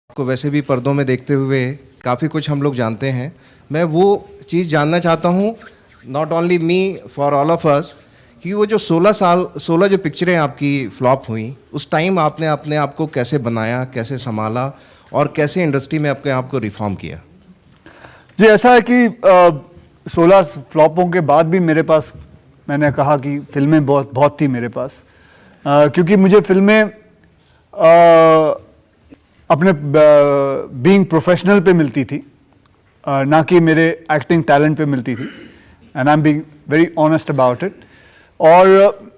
को वैसे भी पर्दों में देखते हुए काफ़ी कुछ हम लोग जानते हैं। मैं वो चीज़ जानना चाहता हूँ, not only me, for all of us, कि वो जो 16 जो पिक्चरें आपकी फ्लॉप हुई, उस टाइम आपने अपने आप को कैसे बनाया, कैसे संभाला और कैसे इंडस्ट्री में अपने आप को रिफॉर्म किया? जी, ऐसा है कि 16 फ्लॉपों के बाद भी मेरे पास, मैंने कहा कि फिल्में बहुत थी मेरे पास, क्योंकि मुझे फिल्में अपने बीइंग प्रोफेशनल पे मिलती थी, ना कि मेरे एक्टिंग टैलेंट पे मिलती थी। And I am being very honest about it. और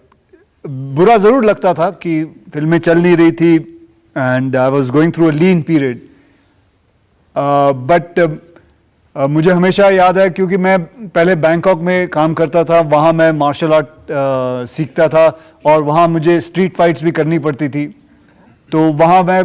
बुरा ज़रूर लगता था कि फिल्में चल नहीं रही थी and I was going through a lean period, but मुझे हमेशा याद है, क्योंकि मैं पहले बैंकॉक में काम करता था, वहाँ मैं मार्शल आर्ट सीखता था और वहाँ मुझे स्ट्रीट फाइट्स भी करनी पड़ती थी। तो वहाँ मैं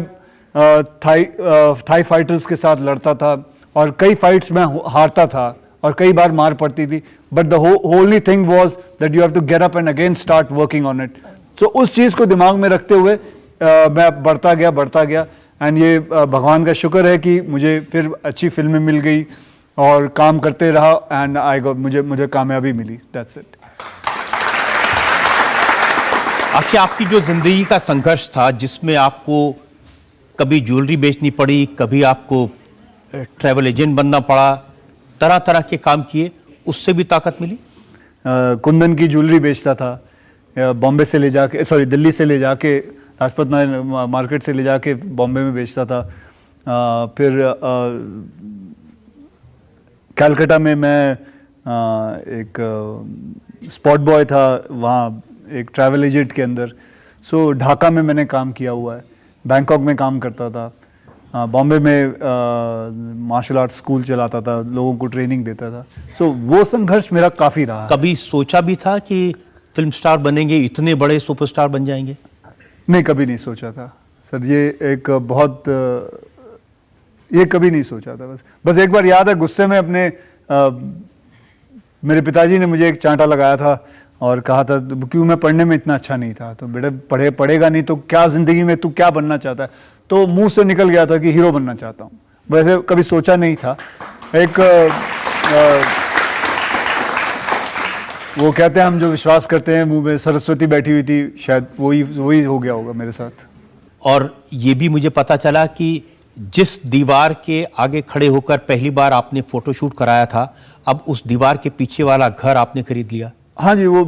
थाई फाइटर्स के साथ लड़ता था और कई फाइट्स में हारता था और कई बार मार पड़ती थी, but the whole thing was that you have to get up and again start working on it. So उस चीज़ को दिमाग में रखते हुए मैं बढ़ता गया एंड ये भगवान का शुक्र है कि मुझे फिर अच्छी फिल्में मिल गई और काम करते रहा एंड मुझे कामयाबी मिली। That's it. आखिर आपकी जो जिंदगी का संघर्ष था, जिसमें आपको कभी ज्वेलरी बेचनी पड़ी, कभी आपको ट्रैवल एजेंट बनना पड़ा, तरह तरह के काम किए, उससे भी ताकत मिली? कुंदन की ज्वेलरी बेचता था, बॉम्बे से ले जाके, सॉरी दिल्ली से ले जाके, लाजपत मार्केट से ले जाके बॉम्बे में बेचता था। फिर कलकत्ता में मैं एक स्पॉट बॉय था, वहाँ एक ट्रैवल एजेंट के अंदर। सो ढाका में मैंने काम किया हुआ है, बैंकॉक में काम करता था, बॉम्बे में मार्शल आर्ट स्कूल चलाता था, लोगों को ट्रेनिंग देता था। सो वो संघर्ष मेरा काफ़ी रहा। कभी सोचा भी था कि फिल्म स्टार बनेंगे, इतने बड़े सुपरस्टार बन जाएंगे? नहीं, कभी नहीं सोचा था सर। ये एक बहुत ये कभी नहीं सोचा था। बस एक बार याद है, गुस्से में अपने मेरे पिताजी ने मुझे एक चांटा लगाया था और कहा था, क्यों मैं पढ़ने में इतना अच्छा नहीं था, तो बेटा पढ़ेगा नहीं तो क्या ज़िंदगी में तू क्या बनना चाहता है? तो मुंह से निकल गया था कि हीरो बनना चाहता हूँ। वैसे कभी सोचा नहीं था। एक वो कहते हैं, हम जो विश्वास करते हैं, मुंह में सरस्वती बैठी हुई थी, शायद वही हो गया होगा मेरे साथ। और ये भी मुझे पता चला कि जिस दीवार के आगे खड़े होकर पहली बार आपने फोटोशूट कराया था, अब उस दीवार के पीछे वाला घर आपने खरीद लिया। हाँ जी, वो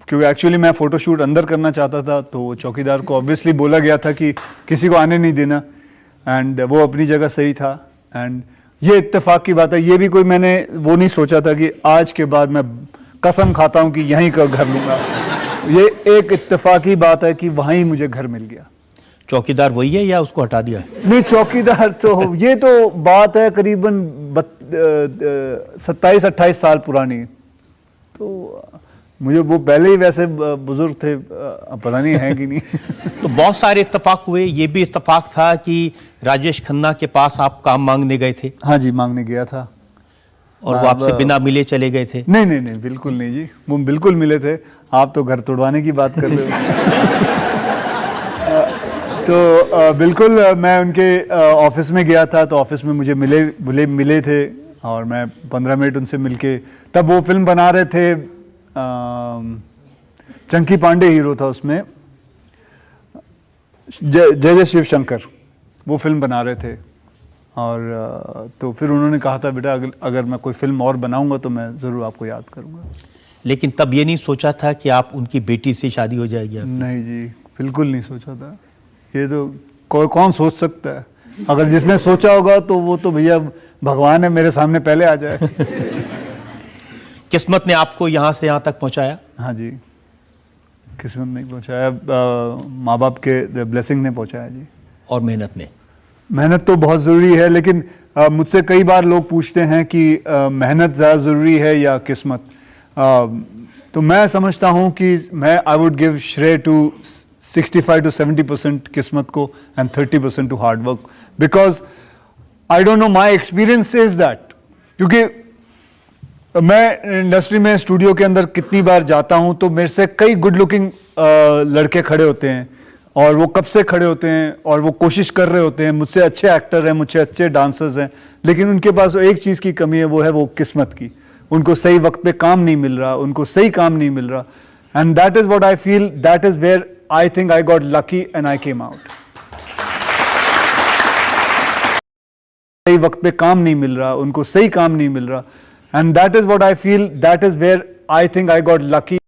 क्योंकि एक्चुअली मैं फ़ोटोशूट अंदर करना चाहता था, तो चौकीदार को ऑब्वियसली बोला गया था कि किसी को आने नहीं देना, एंड वो अपनी जगह सही था। एंड ये इत्तेफाक की बात है, ये भी कोई मैंने वो नहीं सोचा था कि आज के बाद मैं कसम खाता हूँ कि यहीं का घर लूँगा। ये एक इत्तेफाकी बात है कि वहीं मुझे घर मिल गया। चौकीदार वही है या उसको हटा दिया? नहीं, चौकीदार तो ये तो बात है करीबन 27-28 साल पुरानी। तो मुझे वो पहले ही वैसे बुजुर्ग थे, पता नहीं है कि नहीं। तो बहुत सारे इत्तेफाक हुए। ये भी इत्तेफाक था कि राजेश खन्ना के पास आप काम मांगने गए थे। हाँ जी, मांगने गया था और वो आपसे बिना मिले चले गए थे? नहीं, बिल्कुल नहीं जी, वो बिल्कुल मिले थे। आप तो घर तोड़वाने की बात कर रहे हो। तो बिल्कुल मैं उनके ऑफिस में गया था, तो ऑफिस में मुझे मिले थे और मैं 15 मिनट उनसे मिलके, तब वो फिल्म बना रहे थे, चंकी पांडे हीरो था उसमें, जय शिवशंकर, वो फिल्म बना रहे थे। और तो फिर उन्होंने कहा था, बेटा अगर मैं कोई फिल्म और बनाऊंगा तो मैं ज़रूर आपको याद करूंगा। लेकिन तब ये नहीं सोचा था कि आप उनकी बेटी से शादी हो जाएगी? नहीं जी, बिल्कुल नहीं सोचा था। ये तो कौन सोच सकता है? अगर जिसने सोचा होगा तो वो तो भैया भगवान है, मेरे सामने पहले आ जाए। किस्मत ने आपको यहाँ से यहाँ तक पहुँचाया? हाँ जी, किस्मत नहीं पहुँचाया, माँ बाप के ब्लेसिंग ने पहुँचाया जी। और मेहनत ने? मेहनत तो बहुत ज़रूरी है, लेकिन मुझसे कई बार लोग पूछते हैं कि मेहनत ज़्यादा ज़रूरी है या किस्मत। तो मैं समझता हूँ कि आई वुड गिव श्रेय टू 65 to 70% किस्मत को and 30% to hard work, because I don't know, my experience is that. क्योंकि मैं इंडस्ट्री में स्टूडियो के अंदर कितनी बार जाता हूं तो मेरे से कई गुड लुकिंग लड़के खड़े होते हैं और वो कब से खड़े होते हैं और वो कोशिश कर रहे होते हैं, मुझसे अच्छे एक्टर हैं, मुझसे अच्छे डांसर्स हैं, लेकिन उनके पास एक चीज़ की कमी है, वो किस्मत की। उनको सही वक्त पे काम नहीं मिल रहा, उनको सही काम नहीं मिल रहा, and that is what I feel, that is where I think I got lucky and I came out. सही वक्त पे काम नहीं मिल रहा, उनको सही काम नहीं मिल रहा, and that is what I feel, that is where I think I got lucky.